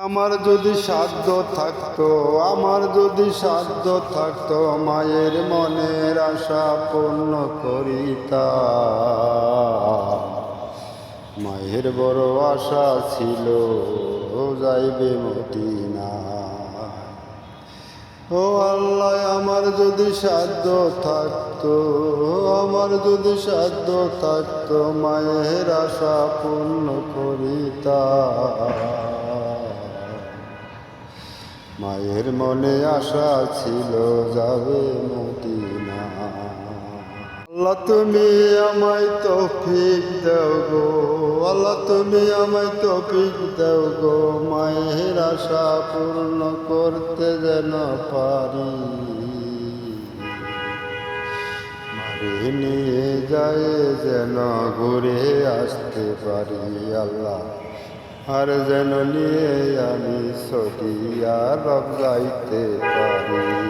আমার যদি সাধ্য থাকতো, আমার যদি সাধ্য থাকতো, মায়ের মনের আশা পূর্ণ করিতাম। মায়ের বড় আশা ছিল যাইবে মদিনা। ও আল্লাহ, আমার যদি সাধ্য থাকতো, আমার যদি সাধ্য থাকতো, মায়ের আশা পূর্ণ করিতাম। মায়ের মনে আশা ছিল যাবে মদিনা। আল্লাহ তুমি আমায় তৌফিক দাও গো, আল্লাহ তুমি আমায় তৌফিক দাও গো, মায়ের আশা পূর্ণ করতে যেন পারি। মারে নিয়ে যায় যেন ঘুরে আসতে পারি আল্লাহ, আর যেন নিয়ে আমি সৌদি আরব যাইতে পারি।